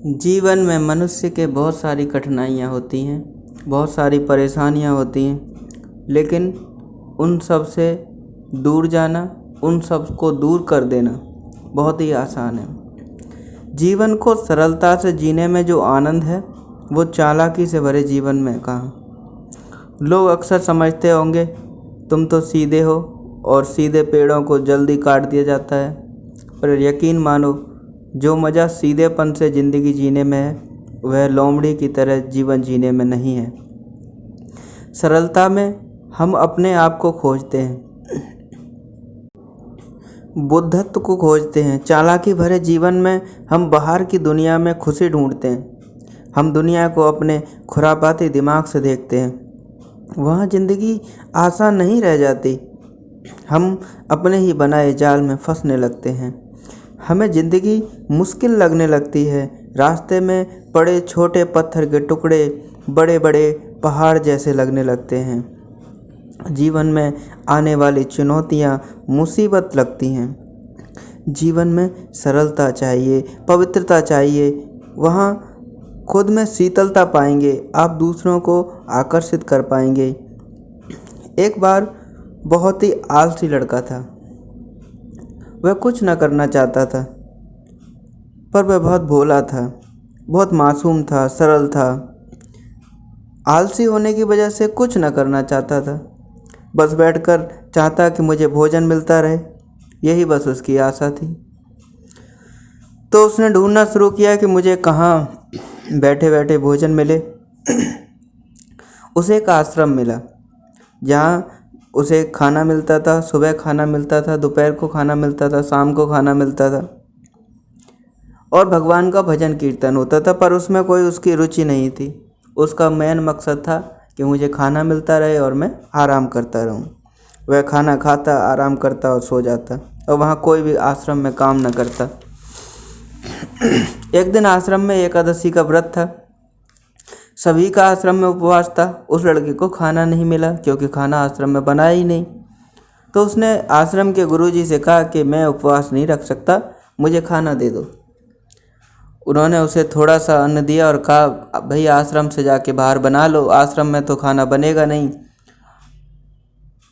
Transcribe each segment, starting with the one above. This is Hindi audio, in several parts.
जीवन में मनुष्य के बहुत सारी कठिनाइयाँ होती हैं, बहुत सारी परेशानियाँ होती हैं, लेकिन उन सब से दूर जाना, उन सब को दूर कर देना बहुत ही आसान है। जीवन को सरलता से जीने में जो आनंद है वो चालाकी से भरे जीवन में कहाँ। लोग अक्सर समझते होंगे तुम तो सीधे हो और सीधे पेड़ों को जल्दी काट दिया जाता है, पर यकीन मानो जो मज़ा सीधेपन से ज़िंदगी जीने में है वह लोमड़ी की तरह जीवन जीने में नहीं है। सरलता में हम अपने आप को खोजते हैं, बुद्धत्व को खोजते हैं। चालाकी भरे जीवन में हम बाहर की दुनिया में खुशी ढूंढते हैं। हम दुनिया को अपने खुरापाती दिमाग से देखते हैं। वहाँ ज़िंदगी आसान नहीं रह जाती। हम अपने ही बनाए जाल में फंसने लगते हैं। हमें ज़िंदगी मुश्किल लगने लगती है। रास्ते में पड़े छोटे पत्थर के टुकड़े बड़े बड़े पहाड़ जैसे लगने लगते हैं। जीवन में आने वाली चुनौतियाँ मुसीबत लगती हैं। जीवन में सरलता चाहिए, पवित्रता चाहिए। वहाँ खुद में शीतलता पाएंगे, आप दूसरों को आकर्षित कर पाएंगे। एक बार बहुत ही आलसी लड़का था। वह कुछ न करना चाहता था, पर वह बहुत भोला था, बहुत मासूम था, सरल था। आलसी होने की वजह से कुछ न करना चाहता था, बस बैठकर चाहता कि मुझे भोजन मिलता रहे, यही बस उसकी आशा थी। तो उसने ढूंढना शुरू किया कि मुझे कहाँ बैठे बैठे भोजन मिले। उसे एक आश्रम मिला जहाँ उसे खाना मिलता था। सुबह खाना मिलता था, दोपहर को खाना मिलता था, शाम को खाना मिलता था और भगवान का भजन कीर्तन होता था, पर उसमें कोई उसकी रुचि नहीं थी। उसका मेन मकसद था कि मुझे खाना मिलता रहे और मैं आराम करता रहूं। वह खाना खाता, आराम करता और सो जाता, और वहाँ कोई भी आश्रम में काम न करता। एक दिन आश्रम में एकादशी का व्रत था। सभी का आश्रम में उपवास था। उस लड़के को खाना नहीं मिला क्योंकि खाना आश्रम में बना ही नहीं। तो उसने आश्रम के गुरुजी से कहा कि मैं उपवास नहीं रख सकता, मुझे खाना दे दो। उन्होंने उसे थोड़ा सा अन्न दिया और कहा, भाई आश्रम से जाके बाहर बना लो, आश्रम में तो खाना बनेगा नहीं,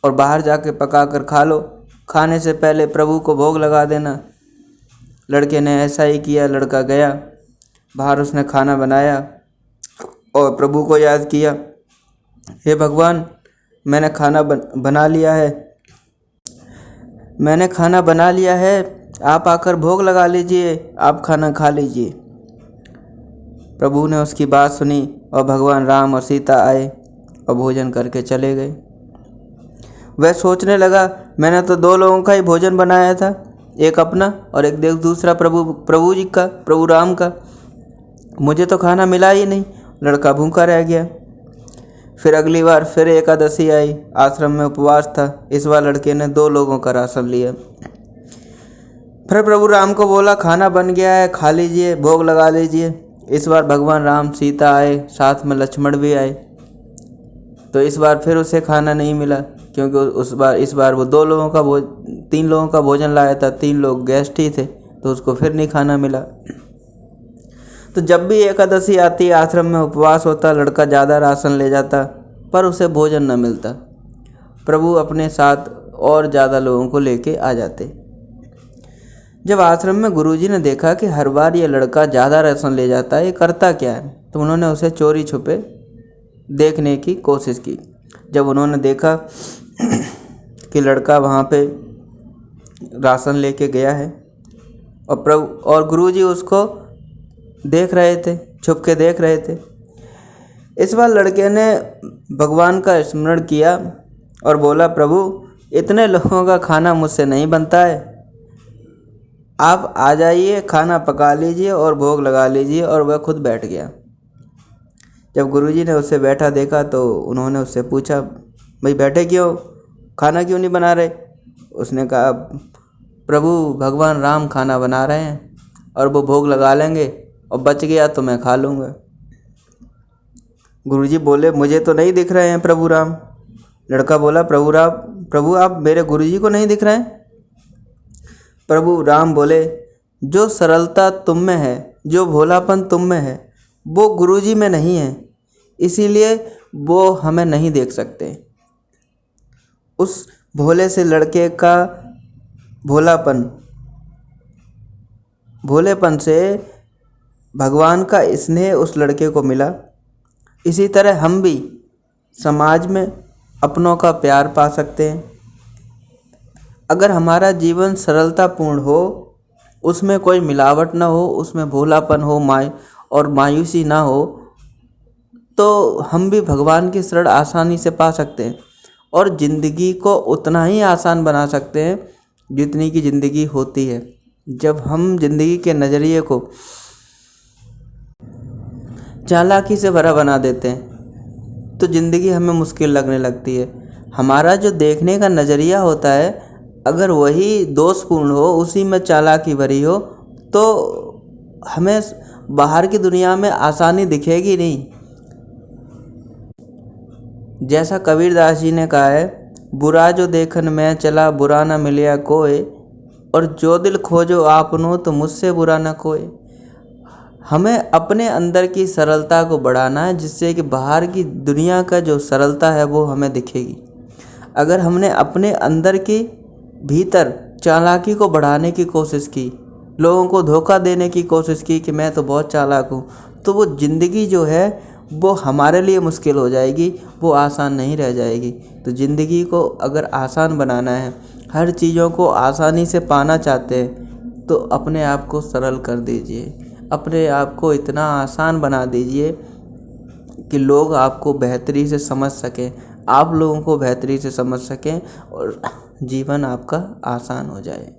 और बाहर जाके पका कर खा लो। खाने से पहले प्रभु को भोग लगा देना। लड़के ने ऐसा ही किया। लड़का गया बाहर, उसने खाना बनाया और प्रभु को याद किया, हे भगवान, मैंने खाना बना लिया है, मैंने खाना बना लिया है, आप आकर भोग लगा लीजिए, आप खाना खा लीजिए। प्रभु ने उसकी बात सुनी और भगवान राम और सीता आए और भोजन करके चले गए। वह सोचने लगा, मैंने तो 2 लोगों का ही भोजन बनाया था, एक अपना और एक दूसरा प्रभु जी का, प्रभु राम का। मुझे तो खाना मिला ही नहीं। लड़का भूखा रह गया। फिर अगली बार फिर एकादशी आई, आश्रम में उपवास था। इस बार लड़के ने 2 लोगों का राशन लिया। फिर प्रभु राम को बोला, खाना बन गया है, खा लीजिए, भोग लगा लीजिए। इस बार भगवान राम सीता आए, साथ में लक्ष्मण भी आए। तो इस बार फिर उसे खाना नहीं मिला क्योंकि इस बार वो 3 लोगों का भोजन लाया था। 3 लोग गेस्ट ही थे, तो उसको फिर नहीं खाना मिला। तो जब भी एकादशी आती, आश्रम में उपवास होता, लड़का ज़्यादा राशन ले जाता, पर उसे भोजन न मिलता। प्रभु अपने साथ और ज़्यादा लोगों को लेके आ जाते। जब आश्रम में गुरुजी ने देखा कि हर बार ये लड़का ज़्यादा राशन ले जाता है, ये करता क्या है, तो उन्होंने उसे चोरी छुपे देखने की कोशिश की। जब उन्होंने देखा कि लड़का वहाँ पे राशन लेके गया है और गुरुजी उसको देख रहे थे, छुप के देख रहे थे। इस बार लड़के ने भगवान का स्मरण किया और बोला, प्रभु, इतने लोगों का खाना मुझसे नहीं बनता है, आप आ जाइए, खाना पका लीजिए और भोग लगा लीजिए। और वह खुद बैठ गया। जब गुरुजी ने उसे बैठा देखा तो उन्होंने उससे पूछा, भाई बैठे क्यों, खाना क्यों नहीं बना रहे? उसने कहा, प्रभु, भगवान राम खाना बना रहे हैं और वो भोग लगा लेंगे, और बच गया तो मैं खा लूँगा। गुरुजी बोले, मुझे तो नहीं दिख रहे हैं प्रभु राम। लड़का बोला, प्रभु आप मेरे गुरुजी को नहीं दिख रहे हैं? प्रभु राम बोले, जो सरलता तुम में है जो भोलापन तुम में है वो गुरुजी में नहीं है, इसीलिए वो हमें नहीं देख सकते। उस भोले से लड़के का भोलेपन से भगवान का स्नेह उस लड़के को मिला। इसी तरह हम भी समाज में अपनों का प्यार पा सकते हैं। अगर हमारा जीवन सरलतापूर्ण हो, उसमें कोई मिलावट ना हो, उसमें भोलापन हो और मायूसी ना हो, तो हम भी भगवान की शरण आसानी से पा सकते हैं और ज़िंदगी को उतना ही आसान बना सकते हैं जितनी की ज़िंदगी होती है। जब हम ज़िंदगी के नज़रिए को चालाकी से भरा बना देते हैं तो ज़िंदगी हमें मुश्किल लगने लगती है। हमारा जो देखने का नज़रिया होता है, अगर वही दोषपूर्ण हो, उसी में चालाकी भरी हो, तो हमें बाहर की दुनिया में आसानी दिखेगी नहीं। जैसा कबीरदास जी ने कहा है, बुरा जो देखन में चला बुरा न मिलिया कोय, और जो दिल खोजो आपनो तो मुझसे बुरा न कोय। हमें अपने अंदर की सरलता को बढ़ाना है, जिससे कि बाहर की दुनिया का जो सरलता है वो हमें दिखेगी। अगर हमने अपने अंदर की भीतर चालाकी को बढ़ाने की कोशिश की, लोगों को धोखा देने की कोशिश की कि मैं तो बहुत चालाक हूँ, तो वो ज़िंदगी जो है वो हमारे लिए मुश्किल हो जाएगी, वो आसान नहीं रह जाएगी। तो ज़िंदगी को अगर आसान बनाना है, हर चीज़ों को आसानी से पाना चाहते हैं, तो अपने आप को सरल कर दीजिए, अपने आप को इतना आसान बना दीजिए कि लोग आपको बेहतरी से समझ सकें, आप लोगों को बेहतरी से समझ सकें और जीवन आपका आसान हो जाए।